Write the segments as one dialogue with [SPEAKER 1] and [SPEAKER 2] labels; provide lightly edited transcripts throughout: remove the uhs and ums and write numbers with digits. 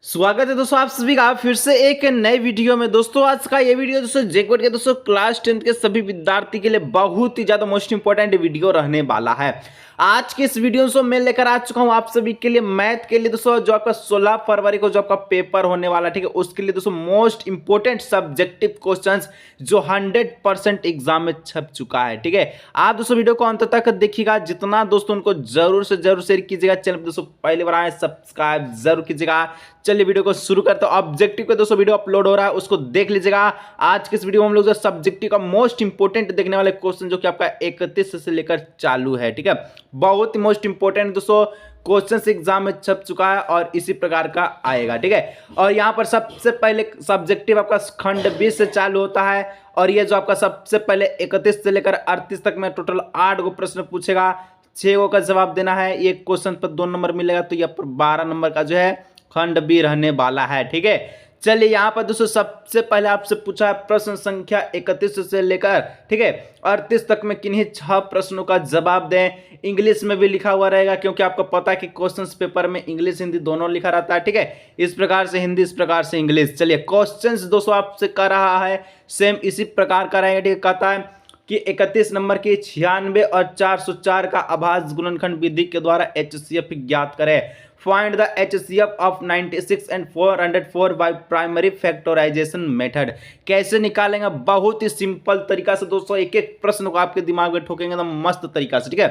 [SPEAKER 1] स्वागत है दोस्तों आप सभी का फिर से एक नए वीडियो में। दोस्तों आज का ये वीडियो दोस्तों जेकवर्ड के दोस्तों क्लास 10 के सभी विद्यार्थी के लिए बहुत ही ज्यादा मोस्ट इंपॉर्टेंट वीडियो रहने वाला है। आज के इस वीडियो से मैं लेकर आ चुका हूं आप सभी के लिए मैथ के लिए दोस्तों जो आपका 16 फरवरी को जो आपका पेपर होने वाला ठीक है उसके लिए दोस्तों मोस्ट इंपॉर्टेंट सब्जेक्टिव क्वेश्चंस जो 100% एग्जाम में छप चुका है। ठीक है आप दोस्तों वीडियो को अंत तक देखिएगा, जितना दोस्तों उनको जरूर से जरूर शेयर कीजिएगा। चैनल पर दोस्तों पहली बार आए सब्सक्राइब जरूर कीजिएगा। चलिए वीडियो को शुरू करते हैं। ऑब्जेक्टिव का दोस्तों वीडियो अपलोड हो रहा है उसको देख लीजिएगा। आज के इस वीडियो में हम लोग जो सब्जेक्टिव का मोस्ट इंपोर्टेंट देखने वाले क्वेश्चन जो कि आपका 31 से लेकर चालू है। ठीक है बहुत ही मोस्ट इंपोर्टेंट दोस्तों क्वेश्चन एग्जाम में छप चुका है और इसी प्रकार का आएगा। ठीक है और यहाँ पर सबसे पहले सब्जेक्टिव आपका खंड 20 से चालू होता है और ये जो आपका सबसे पहले 31 से लेकर 38 तक में टोटल 8 गो प्रश्न पूछेगा, 6 गो का जवाब देना है। ये क्वेश्चन पर 2 नंबर मिलेगा तो यहाँ पर 12 नंबर का जो है खंड बी रहने वाला है। ठीक है चलिए यहाँ पर दोस्तों सबसे पहले आपसे पूछा है प्रश्न संख्या 31 से लेकर ठीक है 38 तक में किन्हीं 6 प्रश्नों का जवाब दें। इंग्लिश में भी लिखा हुआ रहेगा क्योंकि आपको पता है कि क्वेश्चंस पेपर में इंग्लिश हिंदी दोनों लिखा रहता है। ठीक है इस प्रकार से हिंदी इस प्रकार से इंग्लिश। चलिए क्वेश्चंस दोस्तों आपसे कर रहा है सेम इसी प्रकार का रहेगा। ठीक है कहता है कि 31 नंबर की 96 और 404 का अभाज्य गुणनखंड विधि के द्वारा HCF ज्ञात करें। Find the HCF of 96 and 404 by primary factorisation method. कैसे निकालेंगे? बहुत ही सिंपल तरीका से दोस्तों एक एक प्रश्न को आपके दिमाग में ठोकेंगे एकदम मस्त तरीका से। ठीक है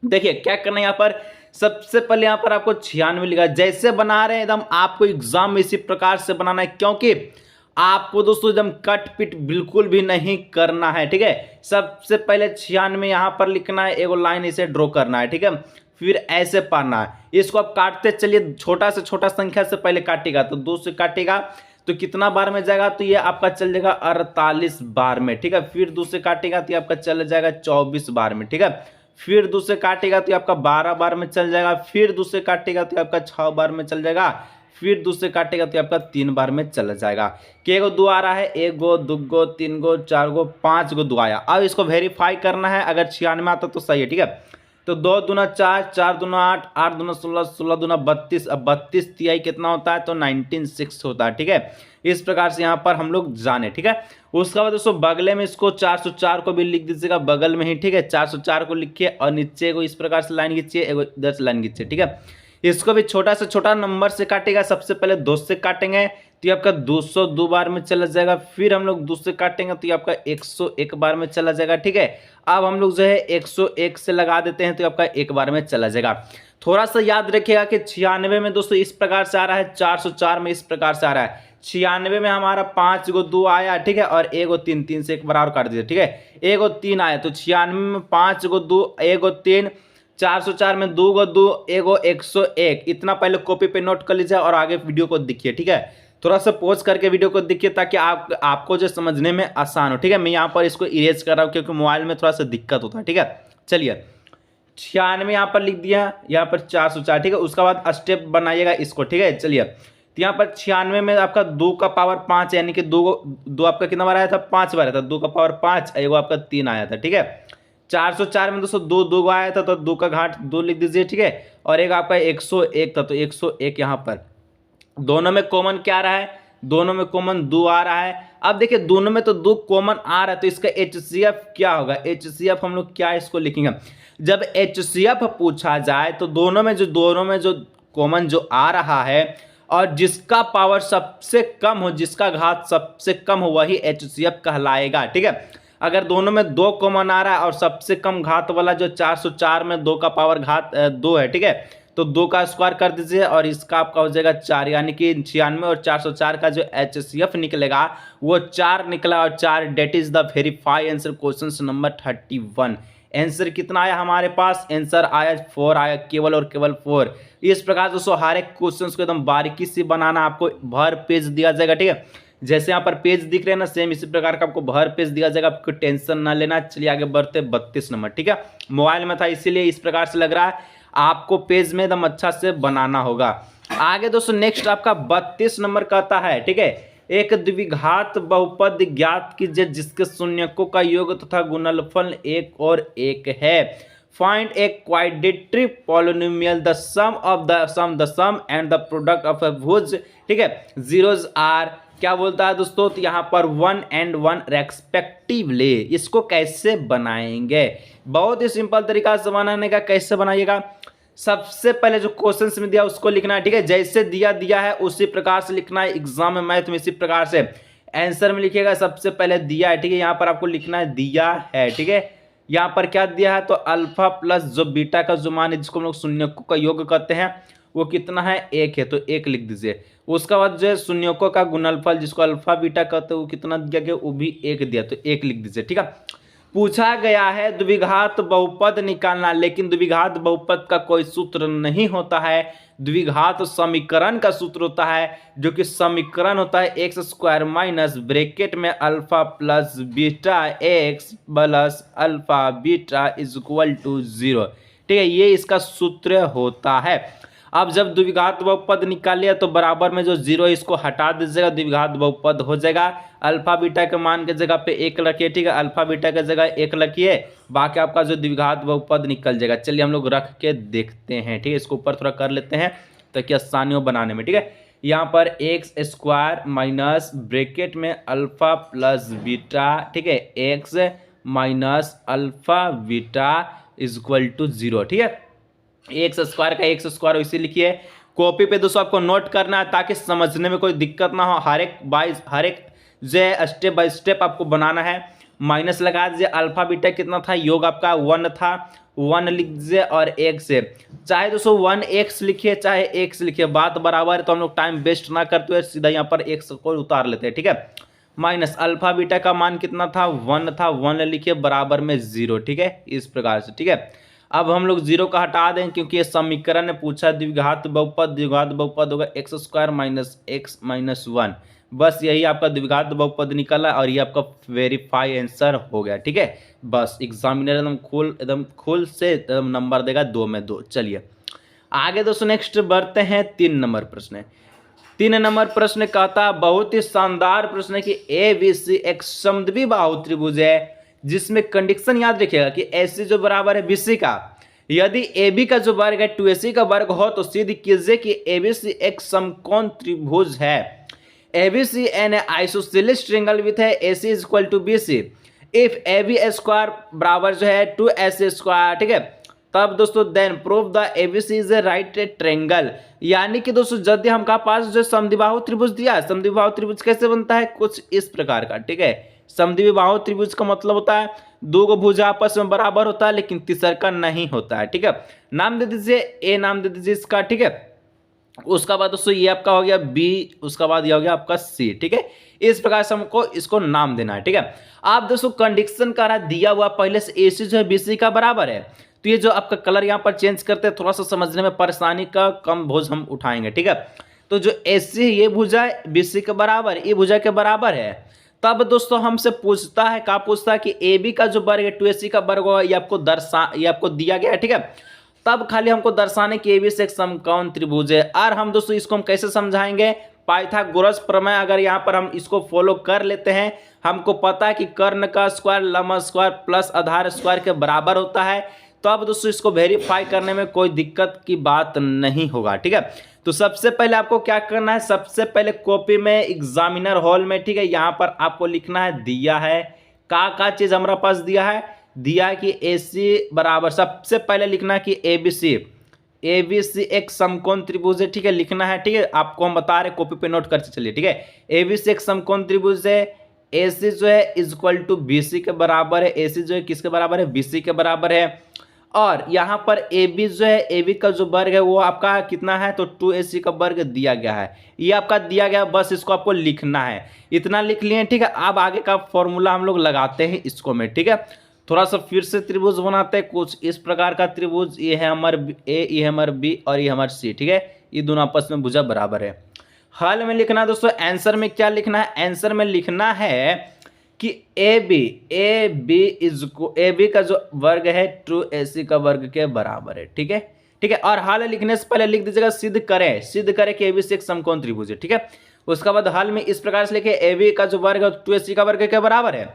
[SPEAKER 1] देखिए क्या करना है यहाँ पर सबसे पहले यहाँ पर आपको 96 लिखा जैसे बना रहे हैं एकदम आपको एग्जाम में इसी प्रकार से बनाना है क्योंकि आपको दोस्तों एकदम कट पिट बिल्कुल भी नहीं करना है। ठीक है सबसे पहले 96 यहाँ पर लिखना है, एगो लाइन इसे ड्रॉ करना है। ठीक है फिर ऐसे पढ़ना है, इसको आप काटते चलिए छोटा से छोटा संख्या से पहले काटेगा तो 2 से काटेगा तो कितना बार में जाएगा तो ये आपका चल जाएगा 48 बार में। ठीक है फिर 2 से काटेगा तो ये आपका चल जाएगा 24 बार में। ठीक है फिर 2 से काटेगा तो ये आपका 12 बार में चल जाएगा, फिर 2 से काटेगा तो आपका 6 बार में चल जाएगा, फिर दूसरे काटेगा तो आपका 3 बार में चला जाएगा। के गो 2 आ रहा है, 1 गो 2 गो 3 गो 4 गो 5 गो 2 आया। अब इसको वेरीफाई करना है, अगर 96 आता तो सही है। ठीक है तो 2 दूना 4, 4 दूना 8, 8 दूना 16, 16 दूना 32। अब 32 तिहाई कितना होता है तो 19/6 होता है। ठीक है इस प्रकार से यहाँ पर हम लोग जाने। ठीक है उसके बाद दोस्तों बगले में इसको 404 को भी लिख दीजिएगा बगल में ही। ठीक है 404 को लिखिए और नीचे को इस प्रकार से लाइन खींचिए, एगो इधर से लाइन खींचिए। ठीक है इसको भी छोटा से छोटा नंबर से काटेगा। सबसे पहले 2 से काटेंगे तो ये आपका 202 बार में चला जाएगा, फिर हम लोग 2 से काटेंगे तो ये आपका 101 बार में चला जाएगा। ठीक है अब हम लोग जो है 101 से लगा देते हैं तो आपका 1 बार में चला जाएगा। थोड़ा सा याद रखिएगा कि 96 में दोस्तों इस प्रकार से आ रहा है, 404 में इस प्रकार से आ रहा है। 96 में हमारा 5 गो 2 आया ठीक है और 1 गो 3, 3 से एक बार और काट दीजिए। ठीक है 1 गो 3 आया तो 96 में 5 गो 2, 1 गो 3, 404 में 2 गो 2, 1 गो 101। इतना पहले कॉपी पे नोट कर लीजिए और आगे वीडियो को देखिए। ठीक है थोड़ा सा पॉज करके वीडियो को देखिए ताकि आपको जो समझने में आसान हो। ठीक है मैं यहाँ पर इसको इरेज कर रहा हूँ क्योंकि मोबाइल में थोड़ा सा दिक्कत होता है। ठीक है चलिए 96 यहाँ पर लिख दिया, यहाँ पर 404। ठीक है उसके बाद स्टेप बनाइएगा इसको। ठीक है चलिए तो यहाँ पर 96 में आपका 2 का पावर 5 यानी कि 2 आपका कितना बार आया था 5 बार आया था, 2 का पावर 5, एगो आपका 3 आया था। ठीक है 404 में दोस्तों 2 गो आया था तो 2 का घाट 2 लिख दीजिए। ठीक है और एक आपका 101 था तो 101 यहाँ पर दोनों में कॉमन क्या रहा है, दोनों में कॉमन 2 आ रहा है। अब देखिए दोनों में तो 2 कॉमन आ रहा है तो इसका HCF क्या होगा, HCF हम लोग क्या इसको लिखेंगे। जब HCF पूछा जाए तो दोनों में जो कॉमन जो आ रहा है और जिसका पावर सबसे कम हो, जिसका घात सबसे कम हो वही HCF कहलाएगा। ठीक है अगर दोनों में 2 कॉमन आ रहा है और सबसे कम घात वाला जो 404 में 2 का पावर घात 2 है ठीक है तो 2 का स्क्वायर कर दीजिए और इसका आपका हो जाएगा 4 यानी कि 96 और 404 का जो HCF निकलेगा वो 4 निकला और 4 that is the verify answer question number 31। Answer कितना आया हमारे पास, आंसर आया 4 आया, केवल और केवल 4। इस प्रकार दोस्तों हर एक क्वेश्चन को एकदम बारीकी से बनाना, आपको भर पेज दिया जाएगा। ठीक है जैसे यहाँ पर पेज दिख रहे हैं ना सेम इसी प्रकार का आपको भर पेज दिया जाएगा, आपको टेंशन ना लेना। चलिए आगे बढ़ते 32 नंबर। ठीक है मोबाइल में था इसीलिए इस प्रकार से लग रहा है, आपको पेज में एकदम अच्छा से बनाना होगा। आगे दोस्तों नेक्स्ट आपका 32 नंबर कहता है ठीक है एक द्विघात बहुपद ज्ञात कीजिए जिसके शून्यकों का योग तथा गुणनफल 1 और 1 है। Find a quadratic polynomial the sum and the product of a whose, ठीक है, जीरोज आर, क्या बोलता है दोस्तों, तो यहाँ पर 1 and 1 रेस्पेक्टिवली। इसको कैसे बनाएंगे, बहुत ही सिंपल तरीका से बनाने का। कैसे बनाइएगा, सबसे पहले जो क्वेश्चन में दिया उसको लिखना है, ठीक है, जैसे दिया है उसी प्रकार से लिखना है। एग्जाम में मैथ में इसी प्रकार से आंसर में लिखिएगा। सबसे पहले दिया है, ठीक है, यहाँ पर आपको लिखना है दिया है, ठीक है। यहाँ पर क्या दिया है, तो अल्फा प्लस जो बीटा का जो मान है जिसको हम लोग शून्यकों का योग कहते हैं वो कितना है, 1 है, तो 1 लिख दीजिए। उसके बाद जो है शून्यकों का गुणनफल जिसको अल्फा बीटा कहते हैं वो कितना दिया गया, वो भी 1 दिया, तो 1 लिख दीजिए, ठीक है। पूछा गया है द्विघात बहुपद निकालना, लेकिन द्विघात बहुपद का कोई सूत्र नहीं होता है, द्विघात समीकरण का सूत्र होता है, जो कि समीकरण होता है एक्स स्क्वायर माइनस ब्रैकेट में alpha plus beta x plus alpha beta is equal to 0, ठीक है, ये इसका सूत्र होता है। अब जब द्विघात बहुपद निकाल लिया तो बराबर में जो 0 है इसको हटा दीजिएगा, द्विघात बहुपद हो जाएगा। अल्फा बीटा के मान के जगह पे 1 रखिए, ठीक है, अल्फा बीटा के जगह 1 रखिए, बाकी आपका जो द्विघात बहुपद निकल जाएगा। चलिए हम लोग रख के देखते हैं, ठीक है, इसको ऊपर थोड़ा कर लेते हैं ताकि आसानी हो बनाने में, ठीक है। यहाँ पर एक्स स्क्वायर माइनस ब्रैकेट में अल्फा प्लस बीटा, ठीक है, x minus alpha beta is equal to 0, ठीक है। एक्स स्क्वायर का एक्स स्क्वायर इसी लिखिए। कॉपी पे दोस्तों आपको नोट करना है ताकि समझने में कोई दिक्कत ना हो, हर एक जो स्टेप बाय स्टेप आपको बनाना है। माइनस लगा दीजिए, अल्फा बीटा कितना था, योग आपका 1 था, 1 लिख दीजिए, और एक से चाहे दोस्तों 1x लिखिए चाहे x लिखिए, बात बराबर है, तो हम लोग टाइम वेस्ट ना करते हुए सीधा यहाँ पर x को उतार लेते हैं, ठीक है। माइनस अल्फा बीटा का मान कितना था, 1 था, 1 लिखिए बराबर में 0, ठीक है, इस प्रकार से, ठीक है। अब हम लोग 0 का हटा दें क्योंकि ये समीकरण ने पूछा द्विघात बहुपद होगा x square minus x minus 1, बस यही आपका द्विघात बहुपद निकला और ये आपका वेरीफाई आंसर हो गया, ठीक है। बस एग्जामिनर एकदम खुल से एकदम नंबर देगा 2 में 2। चलिए आगे दोस्तों नेक्स्ट बढ़ते हैं 3 नंबर प्रश्न। 3 नंबर प्रश्न कहता बहुत ही शानदार प्रश्न है कि ABC एक समद्विबाहु त्रिभुज है जिसमें कंडीशन याद रखिएगा कि AC जो बराबर है BC का, यदि AB का जो वर्ग है 2AC का वर्ग हो तो सिद्ध कीजिए कि ABC एक समकोण त्रिभुज है। ABC an isosceles triangle with है AC is equal to BC if AB square बराबर जो है 2AC स्क्वायर, ठीक है। तब दोस्तों then prove the ABC is a right triangle, यानी कि दोस्तों यदि हमका पास जो समद्विबाहु त्रिभुज दिया है, समद्विबाहु त्रिभुज कैसे बनता है, कुछ इस प्रकार का, ठीक है। समद्विबाहु त्रिभुज का मतलब होता है 2 को भुजा आपस में बराबर होता है लेकिन तीसरा का नहीं होता है, ठीक है। नाम दे दीजिए A, नाम दे दीजिए इसका, ठीक है। उसका बाद दोस्तों ये आपका हो गया B, उसका बाद ये हो गया आपका C, ठीक है। इस प्रकार से हमको इसको नाम देना है, ठीक है। आप दोस्तों कंडीशन का दिया हुआ पहले से AC जो है BC का बराबर है, तो ये जो आपका कलर यहाँ पर चेंज करते हैं थोड़ा सा समझने में परेशानी का कम बोझ हम उठाएंगे, ठीक है। तो जो AC है ये भुजा BC के बराबर, ये भुजा के बराबर है। तब दोस्तों हमसे पूछता है, क्या पूछता है कि AB का जो वर्ग है 2AC का वर्ग होगा, ये आपको दिया गया है, ठीक है। तब खाली हमको दर्शाने कि AB से एक समकोण त्रिभुज है। और हम दोस्तों इसको हम कैसे समझाएंगे, पाइथागोरस प्रमेय अगर यहाँ पर हम इसको फॉलो कर लेते हैं, हमको पता है कि कर्ण का स्क्वायर लंब स्क्वायर प्लस आधार स्क्वायर के बराबर होता है। तो अब दोस्तों इसको वेरीफाई करने में कोई दिक्कत की बात नहीं होगा, ठीक है। तो सबसे पहले आपको क्या करना है, सबसे पहले कॉपी में एग्जामिनर हॉल में, ठीक है, यहाँ पर आपको लिखना है दिया है का चीज हमारा पास दिया है कि AC बराबर, सबसे पहले लिखना है कि ABC एक समकोण त्रिभुज है, ठीक है, लिखना है, ठीक है। आपको हम बता रहे कॉपी पे नोट करके चलिए, ठीक है। ABC एक समकोण त्रिभुज है, AC जो है इज इक्वल टू BC के बराबर है, AC जो है किसके बराबर है, BC के बराबर है। और यहाँ पर AB जो है, AB का जो वर्ग है वो आपका कितना है, तो 2AC का वर्ग दिया गया है, ये आपका दिया गया, बस इसको आपको लिखना है, इतना लिख लिए, ठीक है। अब आगे का फॉर्मूला हम लोग लगाते हैं इसको में, ठीक है। थोड़ा सा फिर से त्रिभुज बनाते हैं, कुछ इस प्रकार का त्रिभुज, ये है हमारा A, ये है हमारा B और ये हमारा C, ठीक है। ये दोनों आपस में भुजा बराबर है। हल में लिखना दोस्तों, आंसर में क्या लिखना है, आंसर में लिखना है कि AB का जो वर्ग है 2AC का वर्ग के बराबर है, ठीक है, ठीक है। और हल लिखने से पहले लिख दीजिएगा सिद्ध करें कि AB से एक समकोण त्रिभुज है, ठीक है। उसके बाद हल में इस प्रकार से लिखे AB का जो वर्ग है 2AC का वर्ग के बराबर है।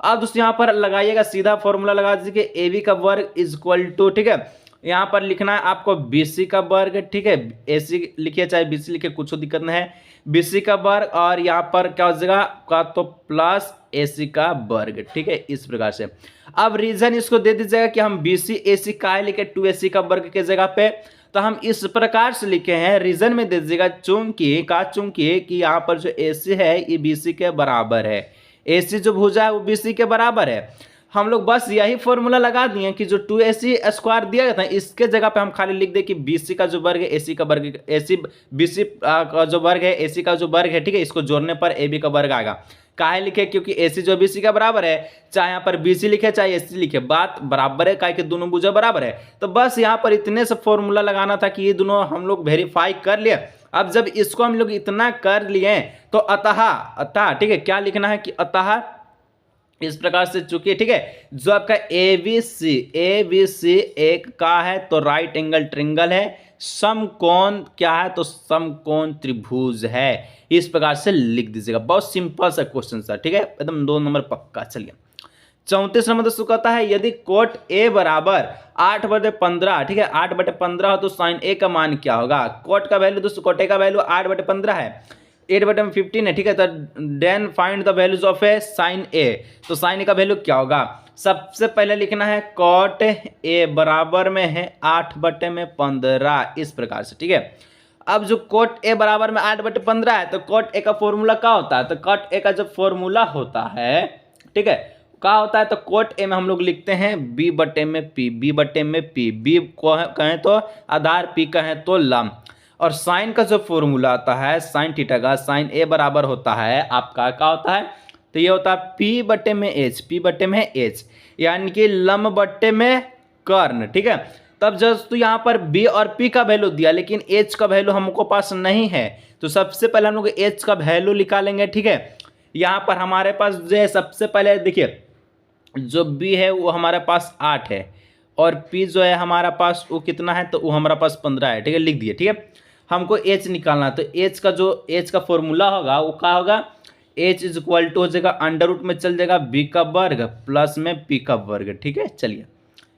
[SPEAKER 1] अब दोस्तों यहाँ पर लगाइएगा, सीधा फॉर्मूला लगा दीजिए कि ए बी का वर्ग इज इक्वल टू, ठीक है, यहाँ पर लिखना है आपको बी सी का वर्ग, ठीक है, ए सी लिखिए चाहे बी सी लिखिए, कुछ दिक्कत नहीं है, बी सी का वर्ग और यहाँ पर क्या हो जाएगा का तो प्लस ए सी का वर्ग, ठीक है, इस प्रकार से। अब रीजन इसको दे दीजिएगा कि हम बी सी ए सी का लिखे 2ac का वर्ग के जगह पे, तो हम इस प्रकार से लिखे हैं, रीजन में दे दीजिएगा चूंकि कि यहाँ पर जो ए सी है ये बी सी के बराबर है, ए सी जो भुजा है वो बी सी के बराबर है। हम लोग बस यही फॉर्मूला लगा दिए कि जो 2ac स्क्वायर दिया गया था इसके जगह पे हम खाली लिख दें कि BC का जो वर्ग है AC का वर्ग, AC BC का जो वर्ग है AC का जो वर्ग है, ठीक है, इसको जोड़ने पर AB का वर्ग आएगा। काहे लिखे, क्योंकि AC जो BC का बराबर है, चाहे यहाँ पर BC लिखे चाहे AC लिखे, बात बराबर है, काहे कि दोनों भुजा बराबर है। तो बस यहाँ पर इतने से फॉर्मूला लगाना था कि ये दोनों हम लोग वेरीफाई कर लिए। अब जब इसको हम लोग इतना कर लिए तो अतः, ठीक है, क्या लिखना है कि अतः इस प्रकार से, चूंकि ठीक है जो आपका ए बी सी एक का है तो राइट एंगल ट्रिंगल है, समकोण क्या है तो समकोण त्रिभुज है, इस प्रकार से लिख दीजिएगा। बहुत सिंपल सा क्वेश्चन सर, ठीक है, एकदम 2 नंबर पक्का। चलिए 34 नंबर दोस्तों कहता है यदि कोट ए बराबर 8/15, ठीक है, 8/15 हो तो साइन ए का मान क्या होगा। कोट का वैल्यू दोस्तों, कोट ए का वैल्यू 8/15 है, 8/15 है, ठीक है, तो then find the values of A sine A, तो साइन ए का वैल्यू क्या होगा। सबसे पहले लिखना है कॉट ए बराबर में है 8/15, इस प्रकार से, ठीक है। अब जो कोट ए बराबर में 8/15 है तो कोट ए का फॉर्मूला क्या होता है, तो कोट ए का जो फॉर्मूला होता है, ठीक है, क्या होता है, तो कोट ए में हम लोग लिखते हैं b/p, b कहें तो आधार, p कहें तो लंब, और साइन का जो फॉर्मूला आता है साइन थीटा का, साइन ए बराबर होता है आपका क्या होता है, तो ये होता है p/h, यानी कि लंब बट्टे में कर्ण, ठीक है। तब जब तो यहाँ पर b और p का वैल्यू दिया लेकिन h का वैल्यू हमको पास नहीं है, तो सबसे पहले हम लोग h का वैल्यू निकालेंगे, ठीक है। यहाँ पर हमारे पास जो है सबसे पहले देखिए जो b है वो हमारे पास 8 है और p जो है हमारा पास वो कितना है, तो वो हमारा पास 15 है, ठीक है, लिख दिए, ठीक है। हमको h निकालना है, तो h का जो h का फॉर्मूला होगा वो क्या होगा, h इज इक्वल टू हो जाएगा अंडर रूट में चल जाएगा b का वर्ग प्लस में p का वर्ग, ठीक है। चलिए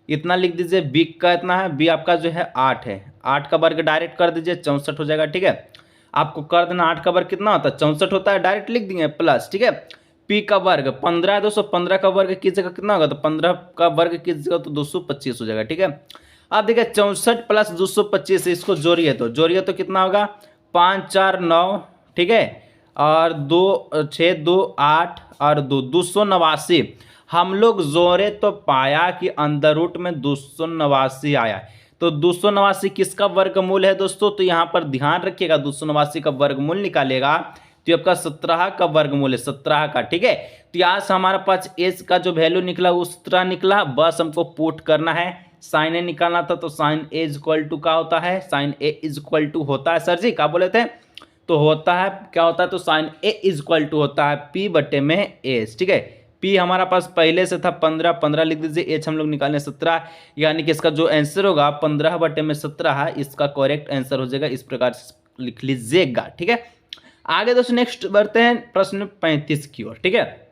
[SPEAKER 1] इतना लिख दीजिए, b का इतना है, b आपका जो है 8 है, 8 का वर्ग डायरेक्ट कर दीजिए 64 हो जाएगा, ठीक है। आपको कर देना 8 का वर्ग कितना होता है 64 होता है, डायरेक्ट लिख देंगे प्लस, ठीक है, p का वर्ग 15 है दोस्तों, 15 का वर्ग कीजिएगा कितना होगा, तो 15 का वर्ग कीजिएगा तो 225 हो जाएगा, ठीक है। अब देखिए 64 प्लस 225 इसको जोड़िए तो कितना होगा 5 4 9, ठीक है, और 2 6 2 8 और 289। हम लोग जोड़े तो पाया कि अंदर रूट में 289 आया, तो 289 किसका वर्गमूल है दोस्तों, तो यहाँ पर ध्यान रखिएगा 289 का वर्गमूल निकालेगा तो आपका 17 का वर्गमूल है, 17 का, ठीक है। तो यहाँ से हमारे पास एच का जो वैल्यू निकला वो 17 निकला, बस हमको पुट करना है, साइन ए निकालना था, तो sine A is equal to क्या होता है, sine A is equal to होता है, सर जी क्या बोले थे, तो होता है क्या होता है, तो sine A is equal to होता है p/h, ठीक है। p हमारा पास पहले से था 15 लिख दीजिए, एच हम लोग निकालें 17, यानी कि इसका जो आंसर होगा 15/17 है, इसका करेक्ट आंसर हो जाएगा, इस प्रकार से लिख लीजिएगा, ठीक है। आगे दोस्तों नेक्स्ट बढ़ते हैं प्रश्न 35 की ओर, ठीक है।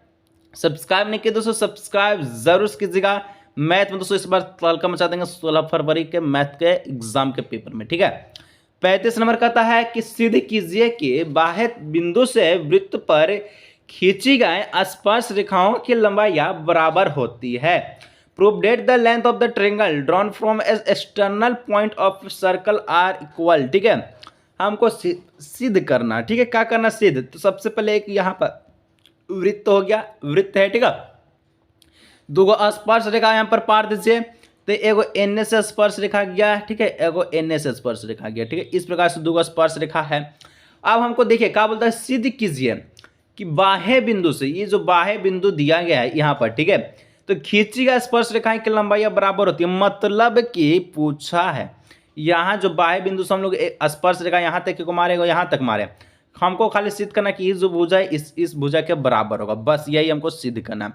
[SPEAKER 1] सब्सक्राइब नहीं किया दोस्तों, सब्सक्राइब जरूर कीजिएगा। मैथ में दोस्तों इस बार तड़का मचा देंगे 16 फरवरी के मैथ के एग्जाम के पेपर में, ठीक है। 35 नंबर कहता है कि सिद्ध कीजिए कि बाह्य बिंदु से वृत्त पर खींची गए स्पर्श रेखाओं की लंबाई बराबर होती है। Prove that the length of the triangle drawn from external point of circle are equal, ठीक है। हमको सिद्ध करना, ठीक है, क्या करना सिद्ध, तो सबसे पहले एक यहाँ पर वृत्त हो गया, वृत्त है, ठीक है, दो स्पर्श रेखा यहाँ पर पार दीजिए, तो एगो एन से स्पर्श रेखा गया, ठीक है, एगो एन से स्पर्श रेखा गया, ठीक है, इस प्रकार से दो स्पर्श रेखा है। अब हमको देखिए क्या बोलता है, सिद्ध कीजिए कि बाह्य बिंदु से, ये जो बाह्य बिंदु दिया गया है यहाँ पर, ठीक है, तो खींची गई स्पर्श रेखाएं की लंबाई बराबर होती है, मतलब कि पूछा है यहाँ जो बाह्य बिंदु से हम लोग स्पर्श रेखा यहाँ तक को मारेगा, यहाँ तक मारे, हमको खाली सिद्ध करना कि ये जो भुजा है इस भुजा के बराबर होगा, बस यही हमको सिद्ध करना है।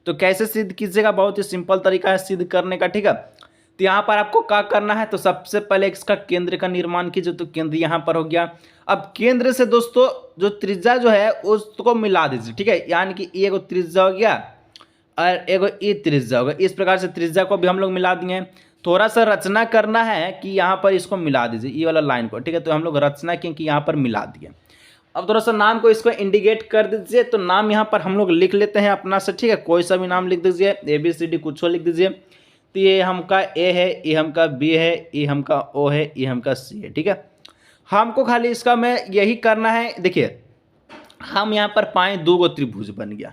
[SPEAKER 1] तो कैसे सिद्ध कीजिएगा, बहुत ही सिंपल तरीका है सिद्ध करने का, ठीक है। तो यहाँ पर आपको क्या करना है, तो सबसे पहले इसका केंद्र का निर्माण कीजिए, तो केंद्र यहाँ पर हो गया। अब केंद्र से दोस्तों जो त्रिज्या जो है उसको मिला दीजिए, ठीक है, यानी कि ये त्रिज्या हो गया और एगो ई त्रिज्या होगा। इस प्रकार से त्रिज्या को भी हम लोग मिला दिए। थोड़ा सा रचना करना है कि यहाँ पर इसको मिला दीजिए, ये वाला लाइन को, ठीक है। तो हम लोग रचना किए कि यहाँ पर मिला दिए। अब थोड़ा सा नाम को इसको इंडिकेट कर दीजिए। तो नाम यहाँ पर हम लोग लिख लेते हैं अपना से, ठीक है। कोई सा भी नाम लिख दीजिए, ABCD कुछ लिख दीजिए। तो ये हमका A है, ये हमका B है, ये हमका O है, ये हमका C है, ठीक है। हमको खाली इसका में यही करना है। देखिए हम यहाँ पर पाए 2 गो त्रिभुज बन गया,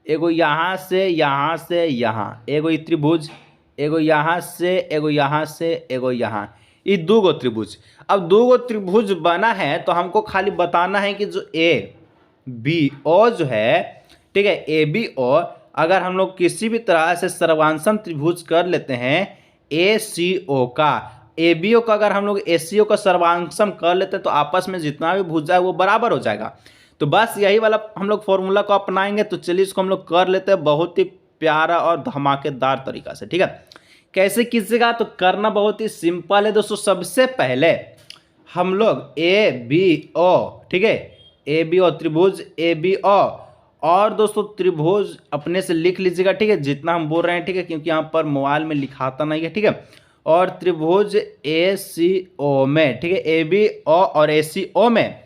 [SPEAKER 1] एगो यहाँ से यहाँ, एगो ये त्रिभुज, एगो यहाँ से, एगो यहाँ से, एगो यहाँ, ये 2 गो त्रिभुज। अब 2 गो त्रिभुज बना है तो हमको खाली बताना है कि जो ABO जो है, ठीक है, ABO अगर हम लोग किसी भी तरह से सर्वांशम त्रिभुज कर लेते हैं ACO का, ABO का अगर हम लोग ACO का सर्वांशम कर लेते हैं तो आपस में जितना भी भुजा है वो बराबर हो जाएगा। तो बस यही वाला हम लोग फॉर्मूला को अपनाएंगे। तो चलिए इसको हम लोग कर लेते हैं बहुत ही प्यारा और धमाकेदार तरीका से, ठीक है। कैसे कीजिएगा तो करना बहुत ही सिंपल है दोस्तों। सबसे पहले हम लोग ABO, ठीक है, ABO त्रिभुज ABO, और दोस्तों त्रिभुज अपने से लिख लीजिएगा, ठीक है, जितना हम बोल रहे हैं, ठीक है, क्योंकि यहाँ पर मोबाइल में लिखाता नहीं है, ठीक है। और त्रिभुज ACO में, ठीक है, ABO और ACO में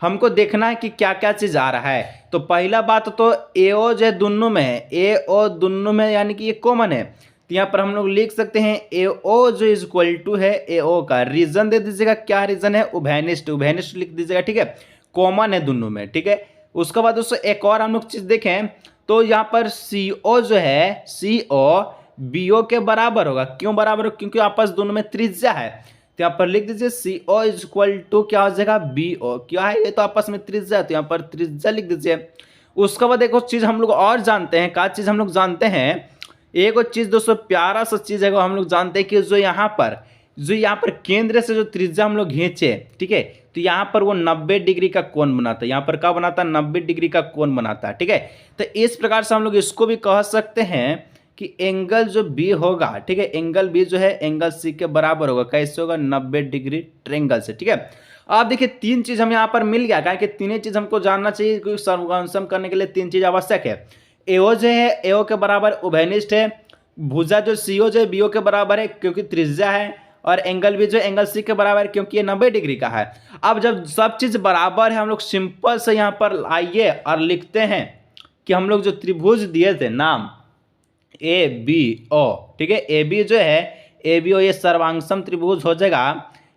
[SPEAKER 1] हमको देखना है कि क्या क्या चीज़ आ रहा है। तो पहला बात तो AO जो है दोनों में है, AO दोनों में, यानी कि ये कॉमन है। तो यहाँ पर हम लोग लिख सकते हैं AO जो इज इक्वल टू है AO का रीजन दे दीजिएगा, क्या रीजन है, उभयनिष्ठ, उभयनिष्ठ लिख दीजिएगा, ठीक है, कॉमन है दोनों में, ठीक है। उसके बाद दोस्तों एक और हम लोग चीज़ देखें तो यहाँ पर CO जो है, CO BO के बराबर होगा। क्यों बराबर होगा? क्योंकि आपस दोनों में त्रिज्या है। तो यहाँ पर लिख दीजिए CO इज इक्वल टू क्या हो जाएगा, BO। क्या है ये, तो आपस में त्रिज्या, तो यहाँ पर त्रिज्या लिख दीजिए। उसके बाद एक चीज़ हम लोग और जानते हैं, क्या चीज़ हम लोग जानते हैं, एक चीज़ दोस्तों प्यारा सा चीज़ है, हम लोग जानते हैं कि जो यहाँ पर केंद्र से जो त्रिज्या हम लोग खींचे, ठीक है, तो यहाँ पर वो 90 डिग्री का कोण बनाता है। यहाँ पर क्या बनाता है, 90 डिग्री का कोण बनाता है, ठीक है। तो इस प्रकार से हम लोग इसको भी कह सकते हैं कि एंगल जो B होगा, ठीक है, एंगल B जो है एंगल C के बराबर होगा। कैसे होगा, 90 डिग्री ट्रायंगल से, ठीक है। अब देखिए 3 चीज़ हम यहाँ पर मिल गया, क्या कि तीनों चीज़ हमको जानना चाहिए, क्योंकि सर्वांशम करने के लिए 3 चीज़ आवश्यक है। AO जो है AO के बराबर उभयनिष्ठ है, भुजा जो CO जो है BO के बराबर है क्योंकि त्रिज्या है, और एंगल भी जो एंगल C के बराबर है क्योंकि ये 90 डिग्री का है। अब जब सब चीज़ बराबर है, हम लोग सिंपल से यहाँ पर आइए और लिखते हैं कि हम लोग जो त्रिभुज दिए थे नाम ABO, ठीक है, AB जो है ABO ये सर्वांशम त्रिभुज हो जाएगा,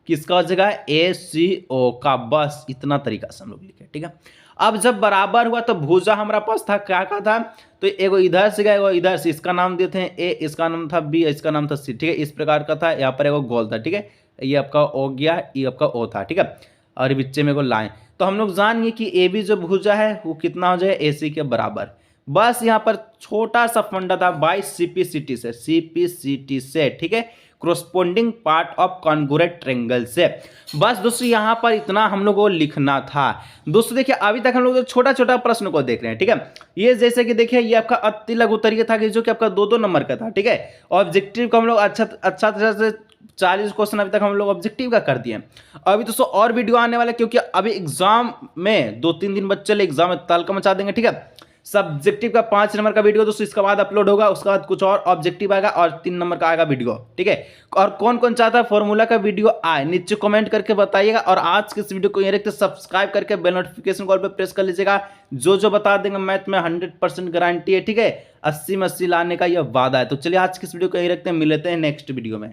[SPEAKER 1] किसका हो जाएगा, ACO का। बस इतना तरीका से हम लोग लिखे, ठीक है। अब जब बराबर हुआ तो भुजा हमारा पास था, क्या का था, तो एगो इधर से गया, एगो इधर से, इसका नाम देते हैं A, इसका नाम था B, इसका नाम था C, ठीक है, इस प्रकार का था। यहाँ पर एगो गोल था, ठीक है, ये आपका O गया, ये आपका O था, ठीक है, और बीच में एगो लाइन। तो हम लोग जान गए कि AB जो भुजा है वो कितना हो जाए, AC के बराबर। बस यहाँ पर छोटा सा फंडा था बाय CPCT से, ठीक है, क्रोस्पोंडिंग पार्ट ऑफ कॉन्ग्रुएंट ट्रायंगल से। बस दोस्तों यहाँ पर इतना हम लोग को लिखना था। दोस्तों देखिए अभी तक हम लोग छोटा छोटा प्रश्न को देख रहे हैं, ठीक है। ये जैसे कि देखिए ये आपका अति लघु तरीका था कि जो कि आपका 2-2 नंबर का था, ठीक है। ऑब्जेक्टिव का हम लोग अच्छा तरह से 40 क्वेश्चन अभी तक हम लोग ऑब्जेक्टिव का कर दिए। अभी दोस्तों और वीडियो आने वाला है, क्योंकि अभी एग्जाम में 2-3 दिन बच्चे एग्जाम में तहलका मचा देंगे, ठीक है। सब्जेक्टिव का 5 नंबर का वीडियो दोस्तों इसके बाद अपलोड होगा, उसके बाद कुछ और ऑब्जेक्टिव आएगा और 3 नंबर का आएगा वीडियो, ठीक है। और कौन कौन चाहता है फॉर्मूला का वीडियो आए नीचे कमेंट करके बताइएगा। और आज के इस वीडियो को ये रखते सब्सक्राइब करके बेल नोटिफिकेशन कॉल पे प्रेस कर लीजिएगा। जो बता देंगे मैथ में 100% गारंटी है, ठीक है, 80 में 80 लाने का यह वादा है। तो चलिए आज की इस वीडियो को यही रखते हैं, मिलते हैं नेक्स्ट वीडियो में।